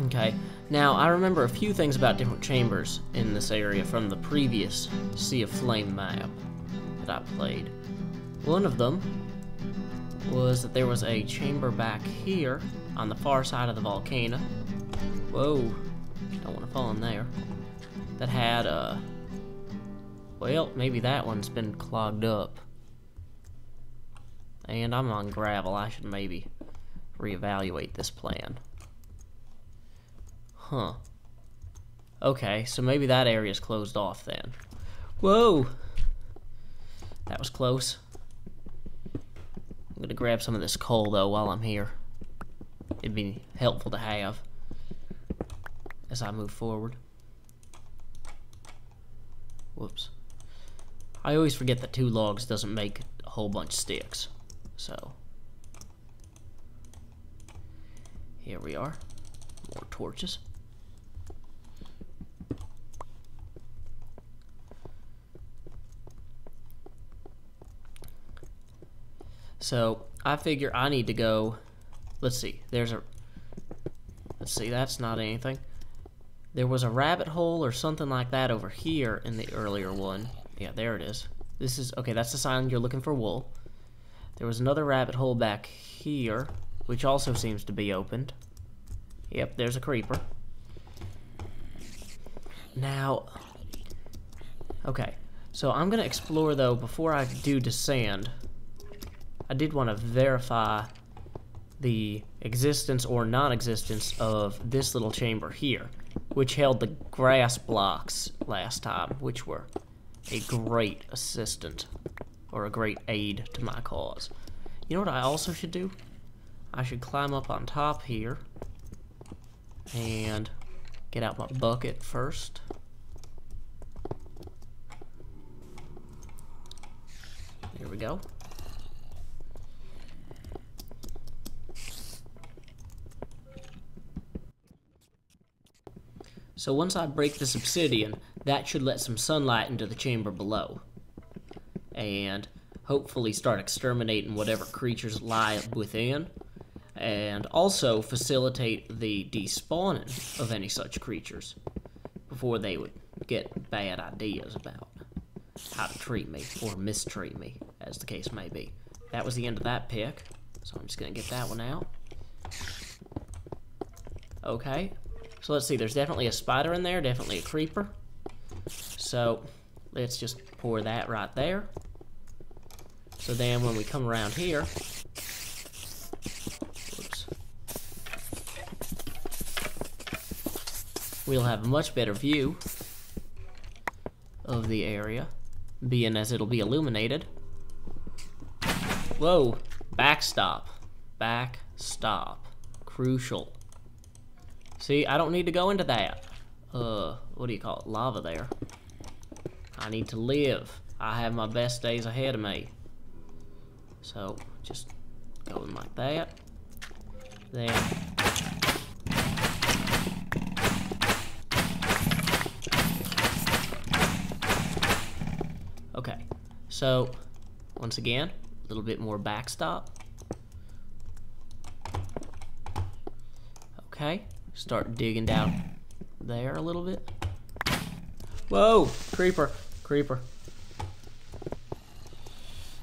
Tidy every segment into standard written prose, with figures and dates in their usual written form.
Okay, now I remember a few things about different chambers in this area from the previous Sea of Flame map that I played. One of them was that there was a chamber back here on the far side of the volcano. Whoa, don't want to fall in there. That had a... well, maybe that one's been clogged up. And I'm on gravel, I should maybe reevaluate this plan. Huh. Okay, so maybe that area's closed off then. Whoa! That was close. I'm gonna grab some of this coal though while I'm here. It'd be helpful to have as I move forward. Whoops. I always forget that 2 logs doesn't make a whole bunch of sticks. So, here we are. More torches. So, I figure I need to go... let's see, there's a... let's see, that's not anything. There was a rabbit hole or something like that over here in the earlier one. Yeah, there it is. This is... okay, that's the sign you're looking for wool. There was another rabbit hole back here, which also seems to be opened. Yep, there's a creeper. Now... okay, so I'm gonna explore though before I do descend. I did want to verify the existence or non-existence of this little chamber here, which held the grass blocks last time, which were a great assistant, or a great aid to my cause. You know what I also should do? I should climb up on top here and get out my bucket first. Here we go. So once I break this obsidian, that should let some sunlight into the chamber below. And hopefully start exterminating whatever creatures lie within. And also facilitate the despawning of any such creatures before they would get bad ideas about how to treat me, or mistreat me, as the case may be. That was the end of that pick, so I'm just going to get that one out. Okay. So let's see, there's definitely a spider in there, definitely a creeper. So let's just pour that right there. So then when we come around here, whoops, we'll have a much better view of the area, being as it'll be illuminated. Whoa, backstop, crucial. See, I don't need to go into that. What do you call it? Lava there. I need to live. I have my best days ahead of me. So, just going like that. Then. Okay. So, once again, a little bit more backstop. Okay. Start digging down there a little bit. Whoa! Creeper. Creeper.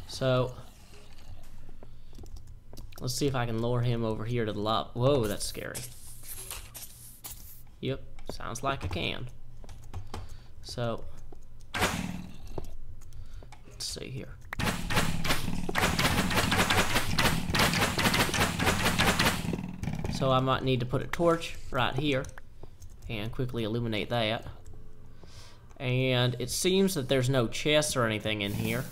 So, let's see if I can lure him over here to the lava. Whoa, that's scary. Yep, sounds like I can. So, let's see here. So I might need to put a torch right here and quickly illuminate that. And it seems that there's no chests or anything in here,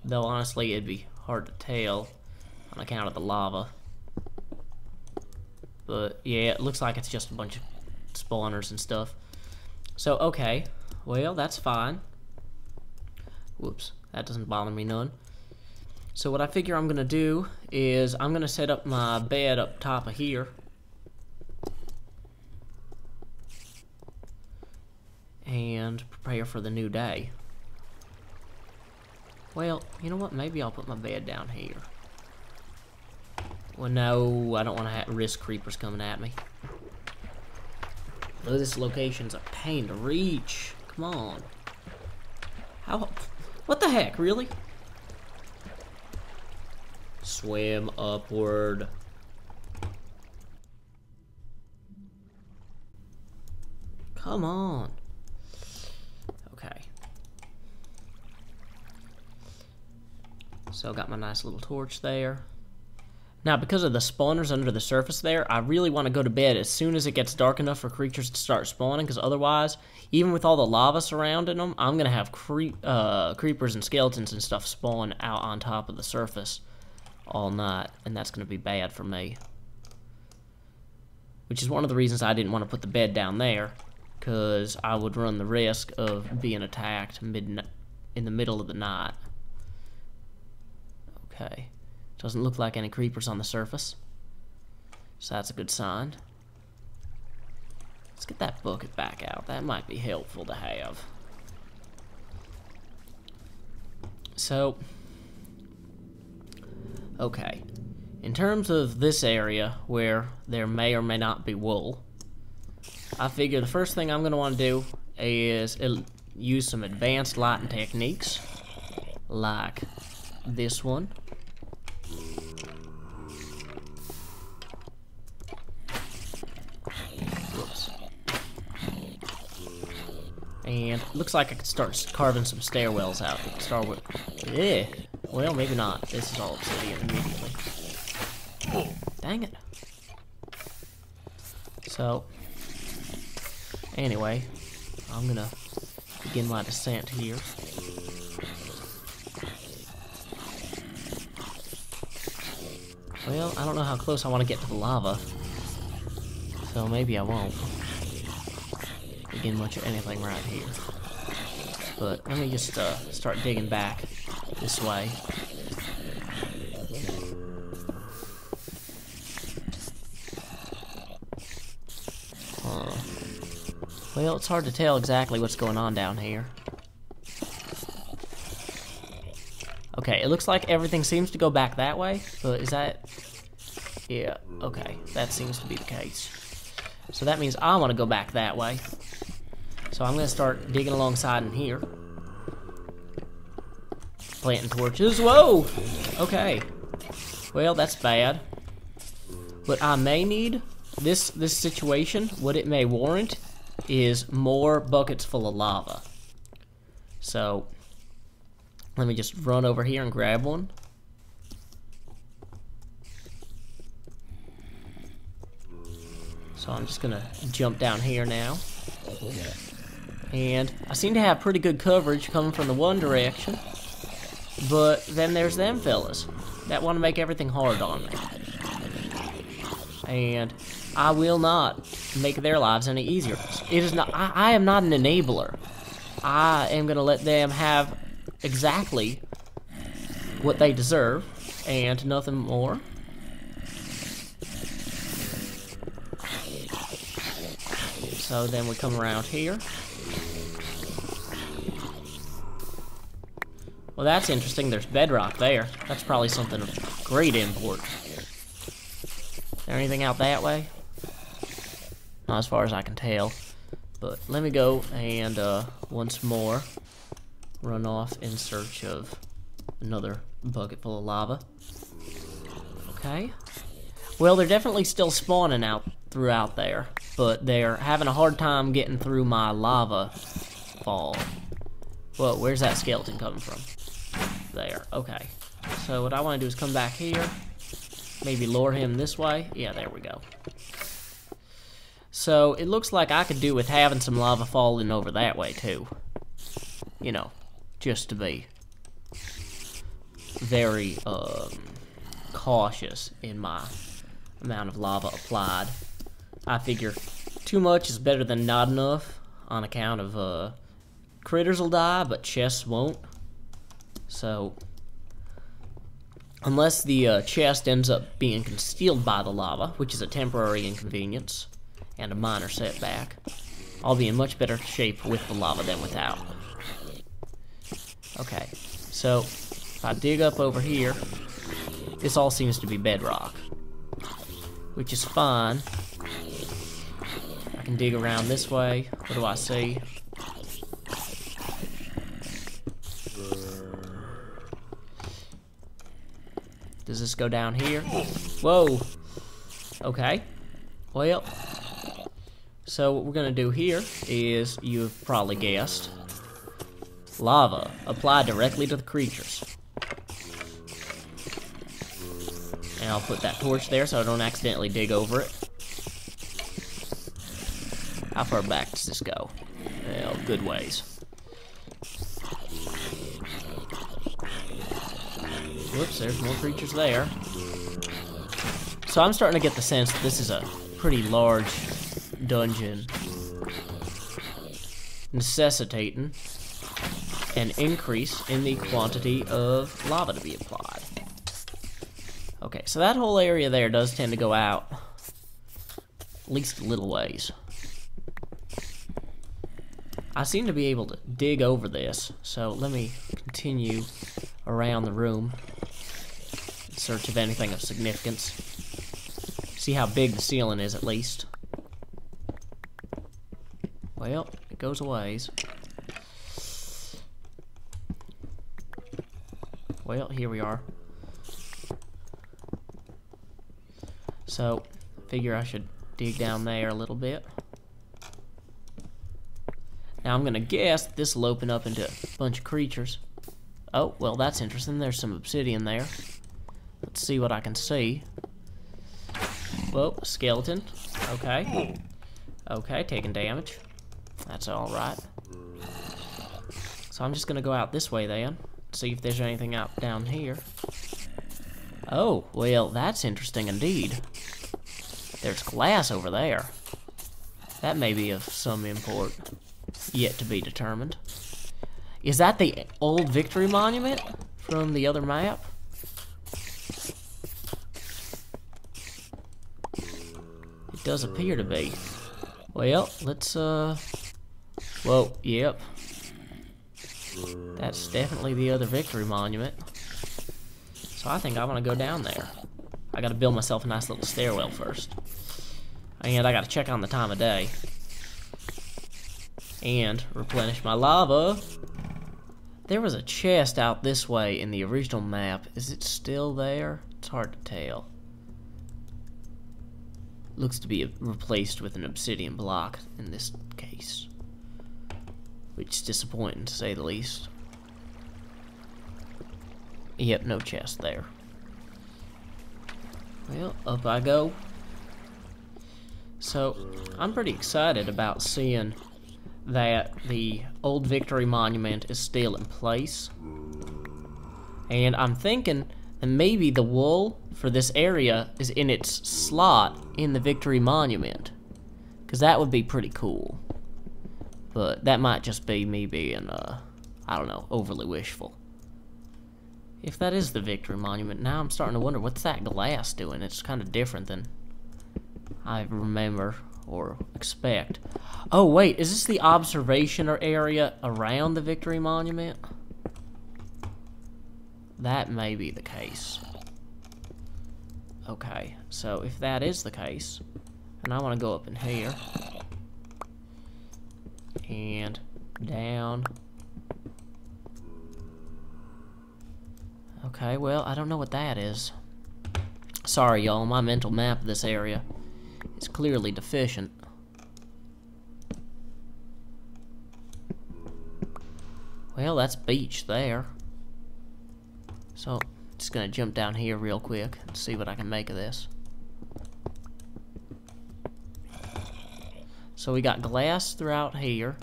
though honestly it'd be hard to tell on account of the lava. But yeah, it looks like it's just a bunch of spawners and stuff. So okay, well that's fine. Whoops, that doesn't bother me none. So what I figure I'm gonna do is I'm gonna set up my bed up top of here. And prepare for the new day. Well, you know what? Maybe I'll put my bed down here. Well, no, I don't want to risk creepers coming at me. Oh, this location's a pain to reach. Come on. How? What the heck, really? Swim upward. Come on. Okay. So got my nice little torch there. Now, because of the spawners under the surface there, I really want to go to bed as soon as it gets dark enough for creatures to start spawning, because otherwise, even with all the lava surrounding them, I'm going to have creepers and skeletons and stuff spawn out on top of the surface all night, and that's going to be bad for me. Which is one of the reasons I didn't want to put the bed down there, because I would run the risk of being attacked in the middle of the night. Okay. Doesn't look like any creepers on the surface, so that's a good sign. Let's get that bucket back out. That might be helpful to have. So, okay. In terms of this area where there may or may not be wool, I figure the first thing I'm going to want to do is use some advanced lighting techniques, like this one. And looks like I could start carving some stairwells out. Start with, well, maybe not. This is all obsidian immediately. Dang it. So, anyway, I'm gonna begin my descent here. Well, I don't know how close I want to get to the lava, so maybe I won't begin much of anything right here. But let me just start digging back this way. Well, it's hard to tell exactly what's going on down here. Okay, it looks like everything seems to go back that way, but is that... Yeah, okay, that seems to be the case. So that means I want to go back that way. So I'm going to start digging alongside in here. Planting torches. Whoa! Okay. Well, that's bad. What I may need, this situation, what it may warrant, is more buckets full of lava. So, let me just run over here and grab one. So I'm just going to jump down here now. And I seem to have pretty good coverage coming from the one direction. But then there's them fellas that want to make everything hard on me. And I will not make their lives any easier. It is not. I am not an enabler. I am going to let them have exactly what they deserve and nothing more. So then we come around here. Well, that's interesting. There's bedrock there. That's probably something of great import. Is there anything out that way? Not as far as I can tell. But let me go and once more run off in search of another bucket full of lava. Okay. Well, they're definitely still spawning out throughout there, but they're having a hard time getting through my lava fall. Whoa, where's that skeleton coming from? There, okay. So what I want to do is come back here, maybe lure him this way. Yeah, there we go. So it looks like I could do with having some lava falling over that way too. You know, just to be very cautious in my amount of lava applied. I figure too much is better than not enough on account of critters will die, but chests won't. So, unless the chest ends up being concealed by the lava, which is a temporary inconvenience and a minor setback, I'll be in much better shape with the lava than without. Okay, so if I dig up over here, this all seems to be bedrock, which is fine. I can dig around this way. What do I see? Does this go down here? Whoa. Okay. Well, so what we're gonna do here is, you've probably guessed, lava applied directly to the creatures. And I'll put that torch there so I don't accidentally dig over it. How far back does this go? Well, good ways. Whoops, there's more creatures there. So I'm starting to get the sense that this is a pretty large dungeon, necessitating an increase in the quantity of lava to be applied. Okay, so that whole area there does tend to go out at least a little ways. I seem to be able to dig over this, so let me continue around the room in search of anything of significance. See how big the ceiling is, at least. Well, it goes a ways. Well, here we are. So, figure I should dig down there a little bit. Now I'm gonna guess that this will open up into a bunch of creatures. Oh, well, that's interesting. There's some obsidian there. Let's see what I can see. Whoa, skeleton. Okay. Okay, taking damage. That's alright. So I'm just gonna go out this way then. See if there's anything out down here. Oh, well, that's interesting indeed. There's glass over there. That may be of some import. Yet to be determined. Is that the old Victory Monument from the other map? It does appear to be. Well, let's, whoa, yep. That's definitely the other Victory Monument. So I think I want to go down there. I gotta build myself a nice little stairwell first. And I gotta check on the time of day. And replenish my lava. There was a chest out this way in the original map. Is it still there? It's hard to tell. Looks to be replaced with an obsidian block in this case, which is disappointing to say the least. Yep, no chest there. Well, up I go. So, I'm pretty excited about seeing that the old Victory Monument is still in place. And I'm thinking that maybe the wool for this area is in its slot in the Victory Monument, because that would be pretty cool. But that might just be me being, I don't know, overly wishful. If that is the Victory Monument, now I'm starting to wonder, what's that glass doing? It's kind of different than I remember or expect. Oh wait, is this the observation area around the Victory Monument? That may be the case. Okay, so if that is the case, and I want to go up in here and down. Okay, well, I don't know what that is. Sorry, y'all, my mental map of this area is clearly deficient. Well, that's beach there. So, just gonna jump down here real quick and see what I can make of this. So we got glass throughout here.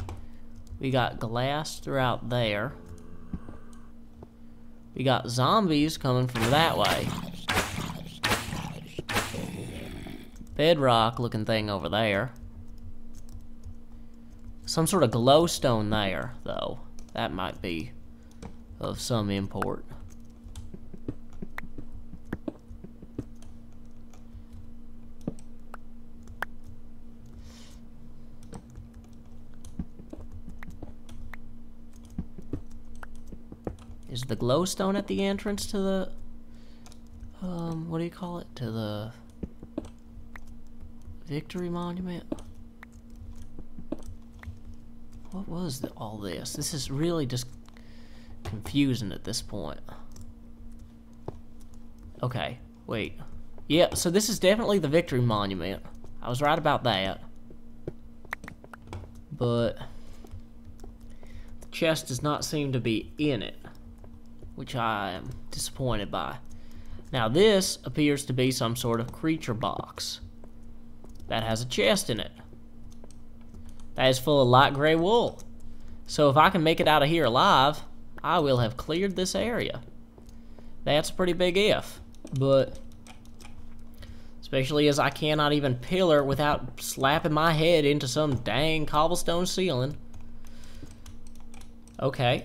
We got glass throughout there. We got zombies coming from that way. Bedrock looking thing over there. Some sort of glowstone there, though. That might be of some import. Is the glowstone at the entrance to the, what do you call it? To the Victory Monument? What was all this? This is really just confusing at this point. Okay, wait. Yeah, so this is definitely the Victory Monument. I was right about that. But the chest does not seem to be in it, which I am disappointed by. Now this appears to be some sort of creature box that has a chest in it. That is full of light gray wool. So if I can make it out of here alive, I will have cleared this area. That's a pretty big if, but especially as I cannot even pillar without slapping my head into some dang cobblestone ceiling. Okay,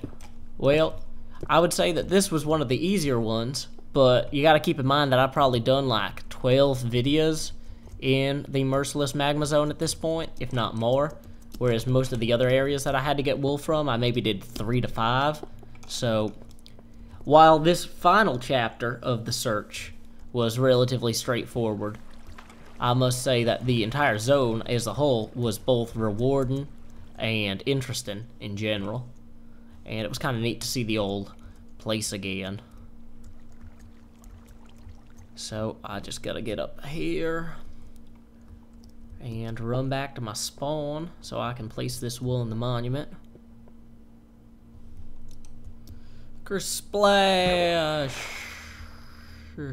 well, I would say that this was one of the easier ones, but you gotta keep in mind that I've probably done like 12 videos in the Merciless Magma Zone at this point, if not more. Whereas most of the other areas that I had to get wool from, I maybe did 3 to 5. So, while this final chapter of the search was relatively straightforward, I must say that the entire zone as a whole was both rewarding and interesting in general. And it was kind of neat to see the old place again. So, I just gotta get up here and run back to my spawn so I can place this wool in the monument. Splash! Sure.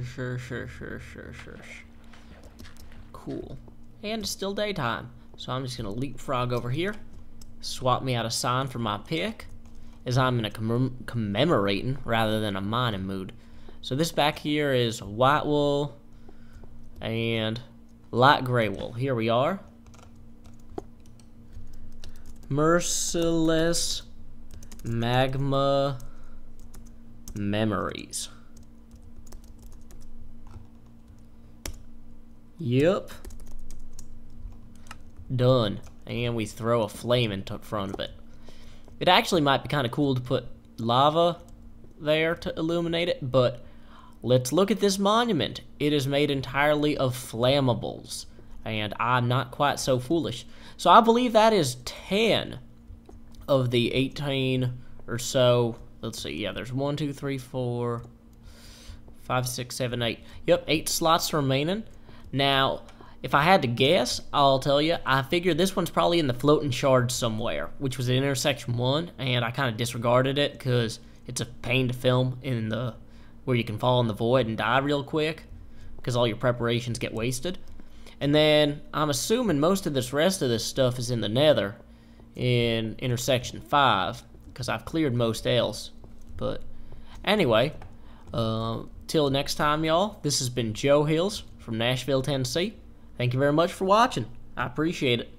Cool. And it's still daytime, so I'm just gonna leapfrog over here, swap me out a sign for my pick, as I'm in a commemorating rather than a mining mood. So this back here is white wool and light gray wool. Here we are. Merciless Magma Memories. Yep. Done. And we throw a flame in front of it. It actually might be kind of cool to put lava there to illuminate it, but let's look at this monument. It is made entirely of flammables, and I'm not quite so foolish. So I believe that is 10 of the 18 or so. Let's see, yeah, there's 1, 2, 3, 4, 5, 6, 7, 8. Yep, 8 slots remaining. Now, if I had to guess, I'll tell you, I figure this one's probably in the floating shard somewhere, which was in intersection 1, and I kind of disregarded it because it's a pain to film in the where you can fall in the void and die real quick because all your preparations get wasted. And then I'm assuming most of this rest of this stuff is in the nether in intersection 5 because I've cleared most else. But anyway, till next time, y'all, this has been Joe Hills from Nashville, Tennessee. Thank you very much for watching. I appreciate it.